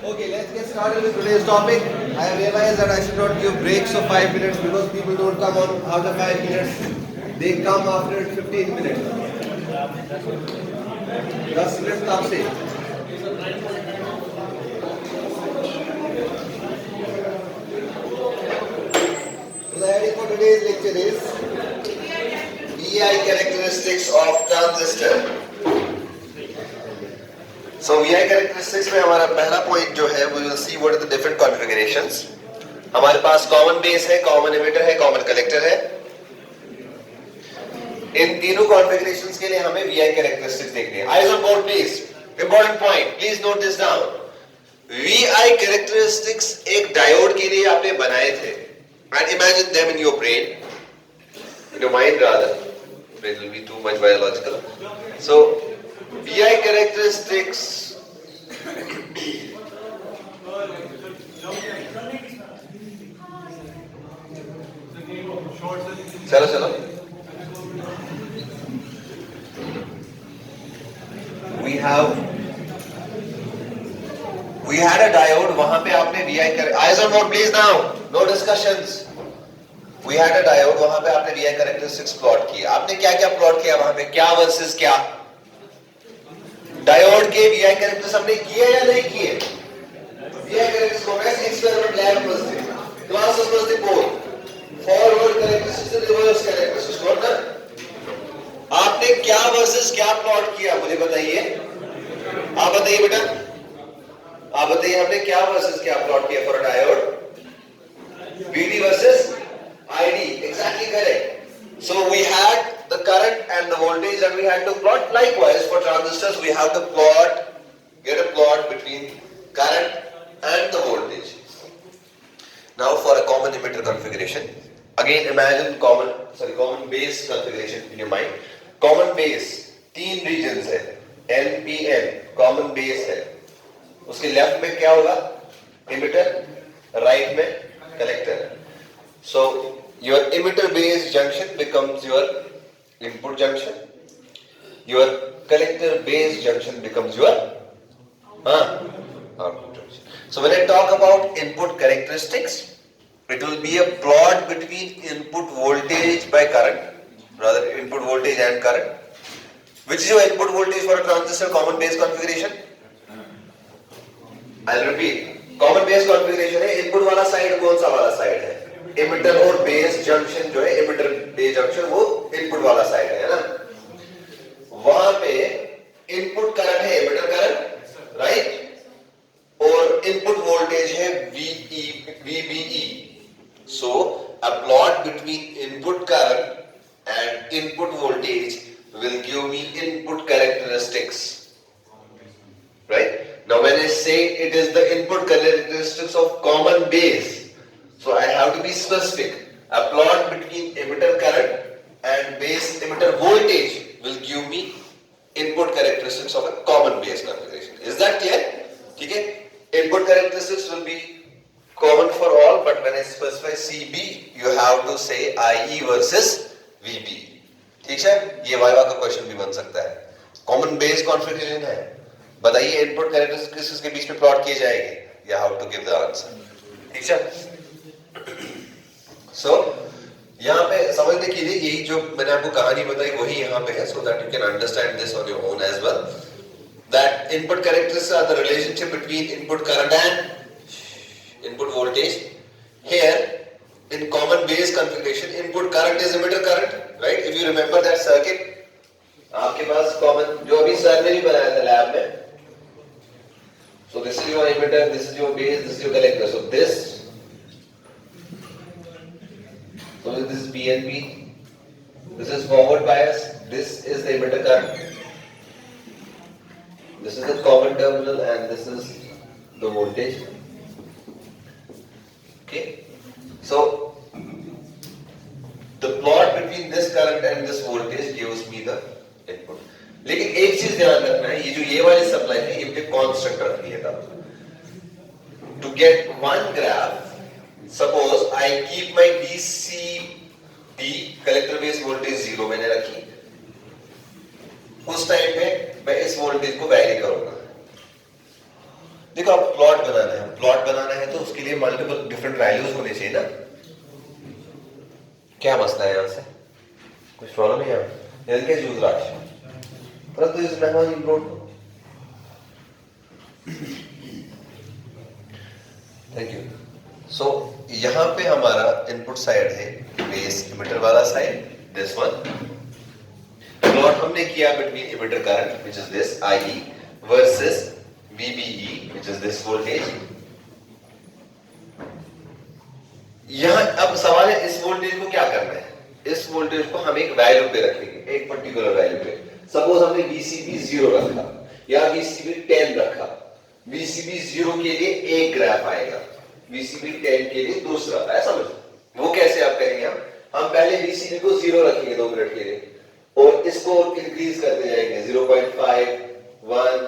Okay, let's get started with today's topic. I have realized that I should not give breaks of 5 minutes because people don't come on after 5 minutes. They come after 15 minutes. 10 minute तो आपसे So the heading for today's lecture is VI characteristics of transistor. So VI characteristics में हमारा पहला point जो है we will see what are the different configurations. हमारे पास common base है, common emitter है, कॉमन कलेक्टर है. इन तीनों कॉन्फ़िगरेशंस के लिए हमें VI कैरेक्टरिस्टिक्स देखनी है. Eyes on board please. Important point. Please note this down. VI characteristics एक डायोड के लिए आपने बनाए थे. And imagine them in your brain, in your mind rather. It will be too much biological. So VI characteristics. चलो चलो. We had a diode. वहां पे आपने VI eyes on board please now. No discussions. We had a diode. वहां पे आपने VI characteristics plot की. आपने क्या क्या plot किया वहां पे? क्या versus क्या? डायोड के VI कैरेक्टर्स हमने किए या नहीं किए? VI कैरेक्टर्स को वैसे एक्सपेरिमेंट लैब में थे. क्लासेस में थे बोथ. फॉरवर्ड कैरेक्टरिस्टिक्स और रिवर्स कैरेक्टरिस्टिक्स को ना. आपने क्या वर्सेस क्या प्लॉट किया मुझे बताइए. आप बताइए बेटा. आप बताइए हमने क्या वर्सेस क्या प्लॉट किया for diode. VD versus ID. Exactly correct. So we had the current and the voltage that we had to plot. Likewise for transistors we have to get a plot between current and the voltage. Now for a common emitter configuration. Again imagine common base configuration in your mind. Common base तीन regions है. N, P, N. Common base है. उसके left में क्या होगा? Emitter. Right में collector. So your emitter base junction becomes your input junction. Your collector base junction becomes your output junction. So when I talk about input characteristics, it will be a plot between input voltage by current, rather input voltage and current. Which is your input voltage for a transistor common base configuration? I'll repeat. Common base configuration है input वाला side कौन सा वाला side है? Emitter और base junction जो है emitter base junction वो input वाला side है ना? वहां पे input current है emitter current, right? और input voltage है VBE. So a plot between input current and input voltage will give me input characteristics. Right? Now when I say it is the input characteristics of common base, so I have to be specific. A plot between emitter current and base emitter voltage will give me input characteristics of a common base configuration. Is that clear? ठीक है? Input characteristics will be common for all, but when I specify CB, you have to say IE versus VB. ठीक है? ये viva का question भी बन सकता है. Common base configuration है. बताइए इनपुट कैरेक्टरिस्टिक्स के बीच में प्लॉट किए जाएंगे. You have to give the answer. ठीक है? So यहाँ पे समझने के लिए यही जो मैंने आपको कहानी बताई वही यहाँ पे है, so that you can understand this on your own as well. That input characteristics are the relationship between input current and input voltage. Here in common base configuration, input current is emitter current, right? If you remember that circuit, आपके पास common जो अभी sir ने भी बनाया था lab में. So this is your emitter, this is your base, this is your collector. So this is PNP. This is forward bias. This is the emitter current. This is the common terminal and this is the voltage. Okay. So the plot between this current and this voltage gives me the input. लेकिन एक चीज ध्यान रखना है, ये जो ये वाली सप्लाई है ये मुझे कांस्टेंट रखनी है तब. To get one graph, suppose I keep my DCD collector base voltage 0 मैंने रखी. उस टाइम पे मैं इस वोल्टेज को वैरी करूंगा. देखो आप प्लॉट बनाना है तो उसके लिए मल्टीपल डिफरेंट वैल्यूज होने चाहिए ना। क्या मसला है यहां से, कुछ प्रॉब्लम है यहाँ क्या यूज राश परंतु इस मेहमान इम्प्रूव। Thank you. सो यहां पे हमारा इनपुट साइड है बेस इमिटर वाला साइड, दिस वन। प्लॉट हमने किया between emitter current which is this IE versus VBE which is this voltage. यहां अब सवाल है इस वोल्टेज को क्या करना है। इस वोल्टेज को हम एक वैल्यू पे रखेंगे, एक पर्टिकुलर वैल्यू पे। सपोज हमने VCB 0 रखा या VCB 10 रखा। VCB 0 के लिए एक ग्राफ आएगा, VCB 10 के लिए दूसरा, ऐसा समझ। वो कैसे आप करेंगे, हम पहले VCB को 0 रखेंगे 2 मिनट के लिए और इसको इंक्रीज करते जाएंगे 0.5 1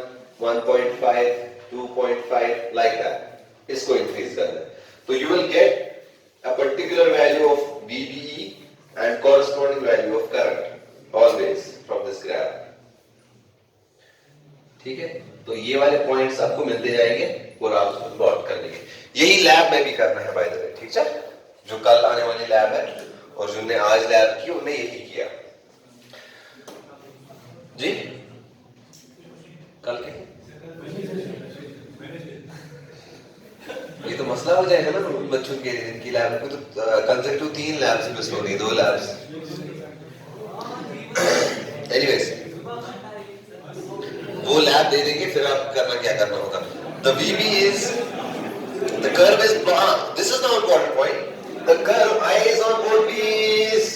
1.5 2.5 लाइक दैट, इसको इंक्रीज करना है। तो you will get a particular value of VBE and corresponding value of current always from this graph। ठीक है, तो ये वाले पॉइंट्स आपको मिलते जाएंगे और आप उसको प्लॉट कर लेंगे। यही लैब में भी करना है बाय द वे, ठीक है। जो कल आने वाली लैब है और जिनने आज लैब की उन्हें यही किया जी। कल के ये तो मसला हो जाएगा ना बच्चों के इनकी लैब को, तो कंसेप्टिव 3 लैब्स मिस हो रही, 2 लैब्स। एनीवेज वो लैब दे देंगे, फिर आप करना क्या करना होगा। The VB is the curve is, this is the important point, the curve I is on both B's।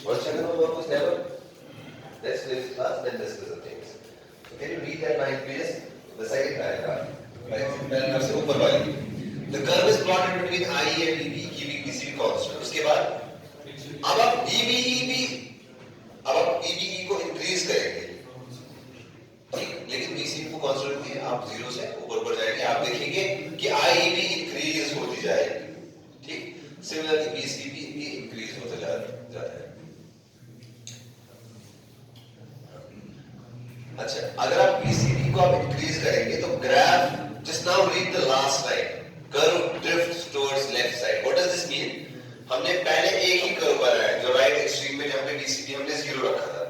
What's your number was never? Let's finish class then discuss the things. So can you read that line please? The second paragraph. Paragraph से ऊपर वाली। The curve is plotted between IE and VB, keeping VCB constant। उसके बाद अब आप EBE को increase करेंगे, ठीक, लेकिन VCB को कांस्टेंट रखिए, आप 0 से ऊपर जाएंगे, आप देखेंगे कि IE भी इंक्रीज होती जाएगी, ठीक। सिमिलरली VCB भी इंक्रीज होता जाता है। अच्छा, अगर आप VCB को आप इंक्रीज करेंगे तो graph just now read the last line, curve drifts towards left side. What does this mean? हमने पहले एक ही कर्व बनाया जो राइट एक्सट्रीम में, जहां पे VCB हमने 0 रखा था।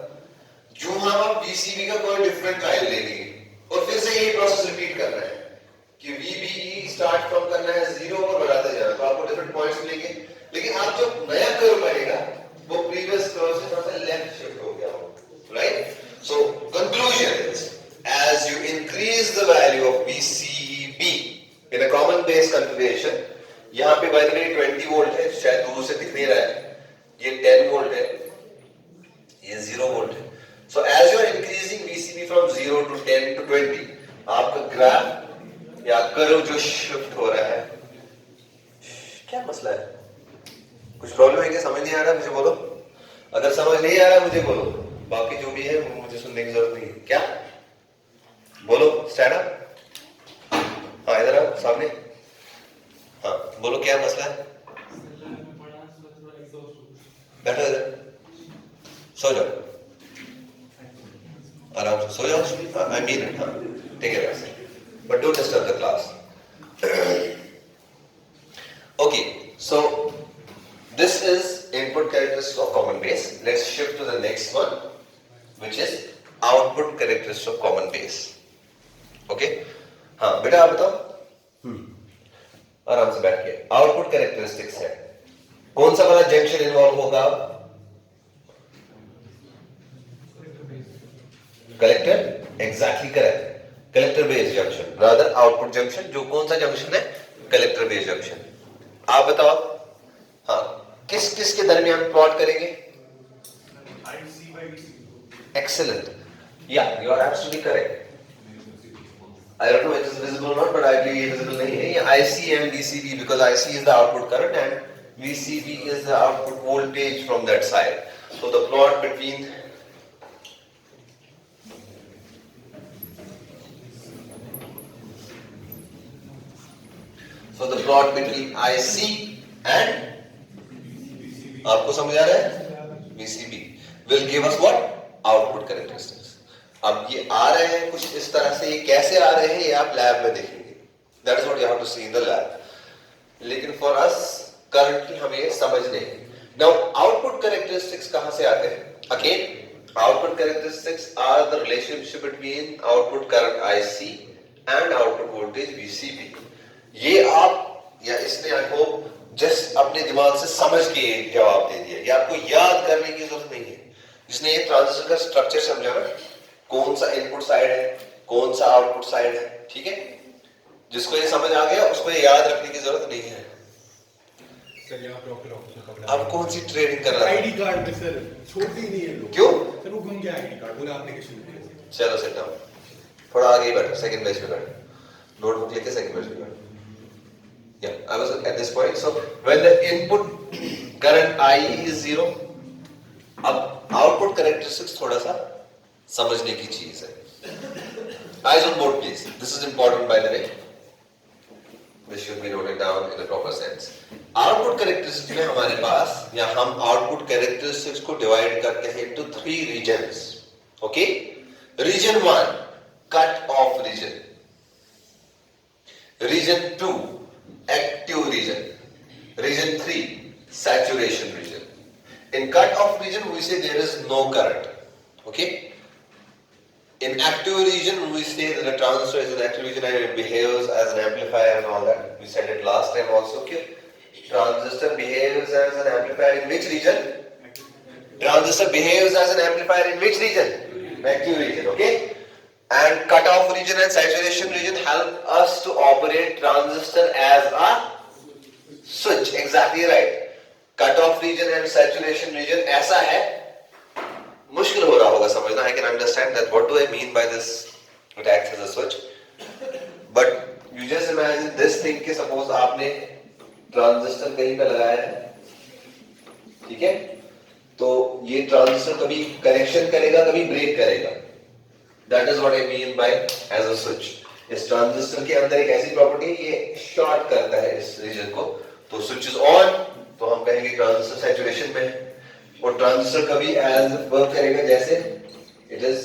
जो हम VCB का कोई डिफरेंट वैल्यू ले लेंगे और फिर से यही प्रोसेस रिपीट करना है कि VBE स्टार्ट फ्रॉम करना है 0 और बढ़ाते जाना, तो आपको डिफरेंट पॉइंट्स मिलेंगे। लेकिन आप जो नया कर्व बनेगा वो प्रीवियस कर्व से थोड़ा सा लेफ्ट शिफ्ट हो गया हो, right. So conclusion is, as you increase the value of VCB in a common base configuration, यहाँ पे by the way 20 वोल्ट है, शायद दूर से दिख नहीं रहा है, ये 10 वोल्ट है, ये 0 वोल्ट है। So as you are increasing VCB from 0 to 10 to 20, आपका ग्राफ या कर्व जो शिफ्ट हो रहा है, क्या मसला है, कुछ प्रॉब्लम है क्या, समझ नहीं आ रहा मुझे बोलो। अगर समझ नहीं आ रहा मुझे बोलो, बाकी जो भी है मुझे सुनने की जरूरत नहीं है। क्या बोलो, स्टैंड अप। हाँ इधर आओ सामने, हाँ बोलो क्या मसला है। बैठो इधर, सो जाओ आराम से, सो जाओ। आई मीन इट, हाँ take care of yourself but don't disturb the class. Okay, so this is input characteristics of common base. Let's shift to the next one, which is output characteristics of common base. Okay? हाँ बेटा आप बताओ, आराम से बैठ के। Output characteristics है, कौन सा वाला जंक्शन इन्वॉल्व होगा? Collector, exactly correct, collector base junction rather output junction. जो कौन सा जंक्शन है? Collector base junction. आप बताओ, हाँ किस किस के दरमियान प्लॉट करेंगे? Excellent. Yeah, you are absolutely correct. I don't know if it is visible or not, but I believe it is visible नहीं है। ये IC and VCB, because IC is the output current and VCB is the output voltage from that side. So the plot between IC and आपको समझ आ रहा है? VCB will give us what? Output characteristics. अब ये आ रहे हैं कुछ इस तरह से, ये कैसे आ रहे हैं ये आप लैब में देखेंगे, that is what you have to see in the lab. लेकिन फॉर अस करंटली हमें ये समझने हैं। नाउ आउटपुट कैरेक्टरिस्टिक्स कहां से आते हैं? Again output characteristics are the relationship between output current IC and output voltage VCB। ये आप या इसने आई होप जस्ट अपने दिमाग से समझ के जवाब दे दिया, ये आपको याद करने की जरूरत नहीं है। जिसने ये ट्रांजिस्टर का स्ट्रक्चर समझा ना, कौन सा इनपुट साइड है, कौन सा आउटपुट साइड है, ठीक है, जिसको ये समझ आ गया उसको ये याद रखने की जरूरत नहीं है। अब कौन सी ट्रेनिंग कर रहा है? आईडी कार्ड में सर छोड़ती नहीं है लोग। क्यों सर वो घूम गया आईडी कार्ड, बोला एप्लीकेशन में। चलो सिट डाउन, थोड़ा आगे बैठो, सेकंड पेज पे बैठो, नोटबुक लेके सेकंड पेज पे बैठो। Yeah, I was at this point. So when the input current IE is 0, अब आउटपुट कैरेक्टरिस्टिक्स थोड़ा सा समझने की चीज है। Eyes on board please. This is important by the way. This should be noted down in a proper sense. Output characteristics में हमारे पास, या हम आउटपुट कैरेक्टरिस्टिक्स को डिवाइड करते हैं into 3 regions. Okay? Region 1, cut off region. Region 2, active region. Region 3, saturation region. In cut-off region, we say there is no current. Okay? In active region, we say that the transistor is an active region and it behaves as an amplifier and all that. We said it last time also. Okay? Transistor behaves as an amplifier in which region? Transistor behaves as an amplifier in which region? Active region. Okay? And cut-off region and saturation region help us to operate transistor as a switch. Exactly right. Cut-off region and saturation region ऐसा है, मुश्किल हो रहा होगा समझना। I can understand that. What do I mean by this? It acts as a switch. But you just imagine this thing कि suppose आपने transistor कहीं पे लगाया है, ठीक है, तो ये ट्रांजिस्टर कभी कनेक्शन करेगा, कभी ब्रेक करेगा। That is what I mean by as a switch. इस ट्रांजिस्टर के अंदर एक ऐसी प्रॉपर्टी है, ये शॉर्ट करता है इस रीजन को, तो स्विच इज ऑन, तो हम कहेंगे ट्रांजिस्टर सैचुरेशन में है। और ट्रांजिस्टर कभी एज वर्क करेगा जैसे it is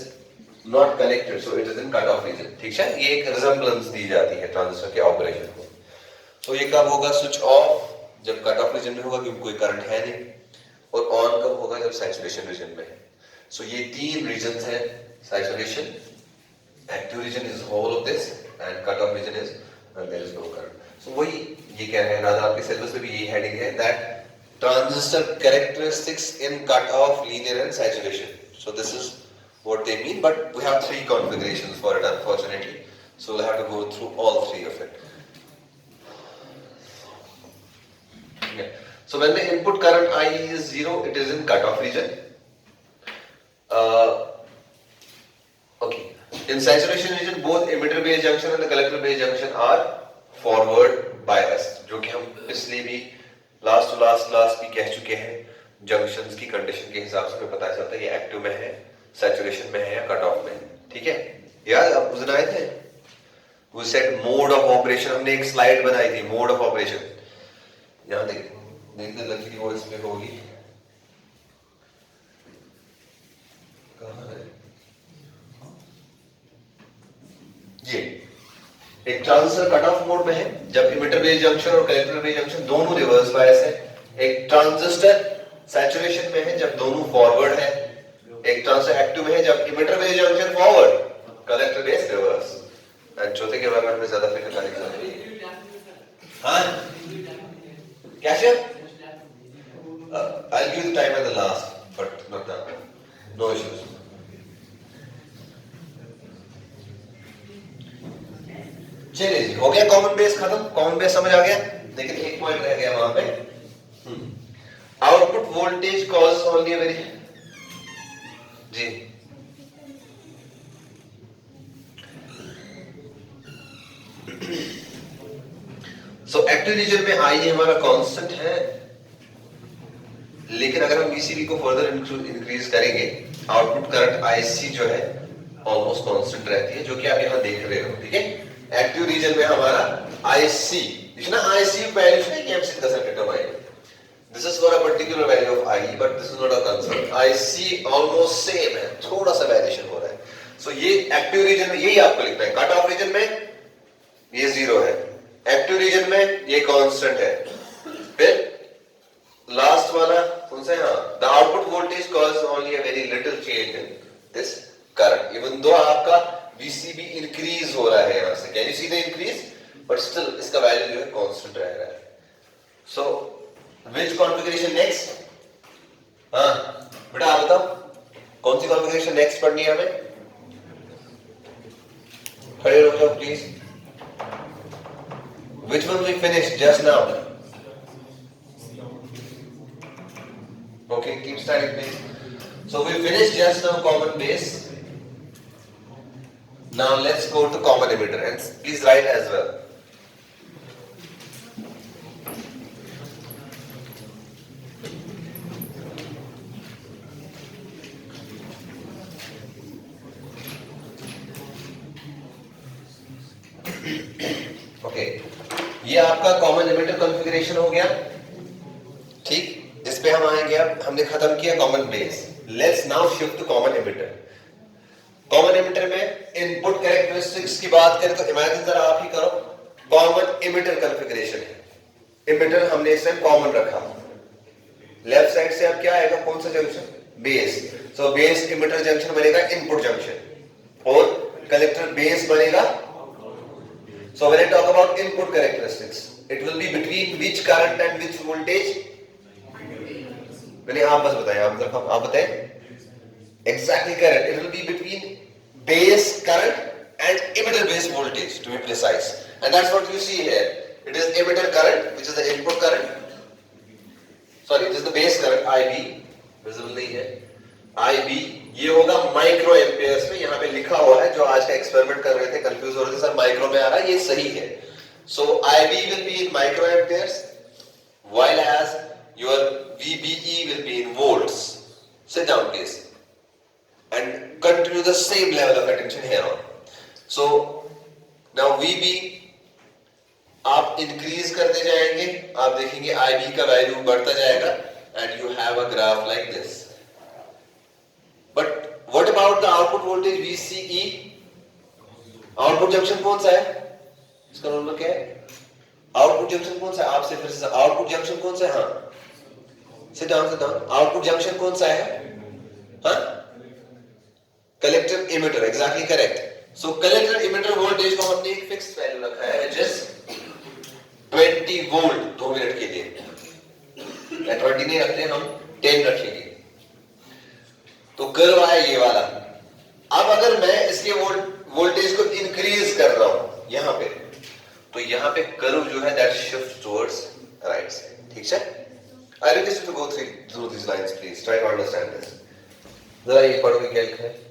not connected, so it is in cut off region. ठीक है, ये एक रिजेम्बलेंस दी जाती है ट्रांजिस्टर के ऑपरेशन को। तो ये कब होगा स्विच ऑफ? जब कट ऑफ रीजन में होगा क्योंकि कोई करंट है नहीं, और ऑन कब होगा? जब सैचुरेशन रीजन में है। सो ये 3 रीजन है, saturation, active region is whole of this, and cut-off region is there is no current. So वही ये कह रहे हैं, राधा आपके सिलेबस में भी यही हेडिंग है, that transistor characteristics in cut-off, linear and saturation. So this is what they mean, but we have 3 configurations for it unfortunately, so we'll have to go through all 3 of it. Yeah. So when the input current IE is 0, it is in cut-off region. Okay. In saturation region, both emitter base junction and the collector base junction are forward biased, जो कि हम इसलिए भी last class भी कह चुके हैं। Junctions की कंडीशन के हिसाब से हमें पता चलता है ये एक्टिव में है, सैचुरेशन में है या कट ऑफ में है। ठीक है, यार आप उस दिन आए थे, वो सेट मोड ऑफ ऑपरेशन, हमने एक स्लाइड बनाई थी मोड ऑफ ऑपरेशन। यहाँ देखते लकीली वो इसमें होगी, कहाँ है ये? एक ट्रांजिस्टर कट ऑफ मोड में है जब इमिटर बेस जंक्शन और कलेक्टर बेस जंक्शन दोनों रिवर्स बायस है। एक ट्रांजिस्टर सैचुरेशन में है जब दोनों फॉरवर्ड है। एक ट्रांजिस्टर एक्टिव में है जब emitter base junction forward, collector base reverse. चौथे के बारे में ज्यादा फिक्र करने की जरूरत नहीं। हाँ कैसे? I'll give you the time at the last, but not now. No issues. चलिए जी, हो गया कॉमन बेस खत्म, कॉमन बेस समझ आ गया। लेकिन एक पॉइंट रह गया वहां पे, output voltage cause only very जी सो एक्टिव रीजन में आई हमारा कांस्टेंट है, लेकिन अगर हम VCB को फर्दर इंक्रीज करेंगे, आउटपुट करंट IC जो है ऑलमोस्ट कांस्टेंट रहती है, जो कि आप यहां देख रहे हो। ठीक है, एक्टिव रीजन में हमारा IC इतना IC वैल्यू है कि हमसे कैसे determine, this is for a particular value of IE, but this is not a concern. IC almost same है, थोड़ा सा वेरिएशन हो रहा है। सो ये एक्टिव रीजन में यही आपको लिखना है, कट ऑफ रीजन में ये 0 है, एक्टिव रीजन में ये कांस्टेंट है। फिर लास्ट वाला कौन सा है? हाँ, the output voltage cause only a very little change in this current, even though आपका VCB इंक्रीज हो रहा है यहां से, can you see the increase, but still इसका वैल्यू जो है कांस्टेंट रह रहा है। So which configuration next? हाँ बेटा आप बताओ कौन सी कॉन्फ़िगरेशन नेक्स्ट पढ़नी है हमें? खड़े हो जाओ please. Which one we finished just now? Okay, keep standing please. So we finished just now common base. Now let's go to common emitter and please write as well. Okay. ये आपका common emitter configuration हो गया, ठीक। इस पे हम आएंगे, अब हमने खत्म किया common base. Let's now shift to common emitter. Common emitter में इनपुट कैरेक्टरिस्टिक्स की बात करें तो इमेजिन जरा आप ही करो, कॉमन एमिटर कॉन्फ़िगरेशन है, एमिटर हमने इस टाइम कॉमन रखा, लेफ्ट साइड से अब क्या आएगा, कौन सा जंक्शन? Base. So base emitter junction बनेगा इनपुट जंक्शन और कलेक्टर बेस बनेगा। So when I talk about input characteristics, it will be between which current and which voltage? मैंने आप बस बताएं, आप बताएं। Exactly correct. It will be between base current and emitter base voltage, to be precise. And that's what you see here. It is emitter current, which is the input current. Sorry, it is the base current IB. Visible नहीं है। IB ये होगा micro amperes में, यहाँ पे लिखा हुआ है, जो आज का एक्सपेरिमेंट कर रहे थे कंफ्यूज हो रहे थे सर माइक्रो में आ रहा है, ये सही है। सो IB will be in micro amperes while as your VBE will be in volts. Sit down please and continue the same level of attention here on. So now VB आप increase करते जाएंगे, आप देखेंगे IB का value बढ़ता जाएगा and you have a graph like this. But what about the output voltage VCE? Output junction कौन सा है? इसका नंबर क्या है? आउटपुट जंक्शन कौन सा है? आपसे फिर से, आउटपुट जंक्शन कौन सा है? हाँ, सिट डाउन। आउटपुट जंक्शन कौन सा है? हाँ, कलेक्टर इमिटर, एग्जैक्टली करेक्ट। सो कलेक्टर इमिटर वोल्टेज को हमने एक फिक्स्ड वैल्यू रखा है, which is 20 वोल्ट 2 मिनट के लिए। 20 नहीं रखते हम, 10 रखेंगे। तो कर्व आया ये वाला। अब अगर मैं इसके वोल्टेज को इंक्रीज कर रहा हूं यहां पे, तो यहां पे कर्व जो है that shift towards right side, ठीक है? I request you to go through this lines please, try to understand this. जरा ये पढ़ो क्या लिखा है।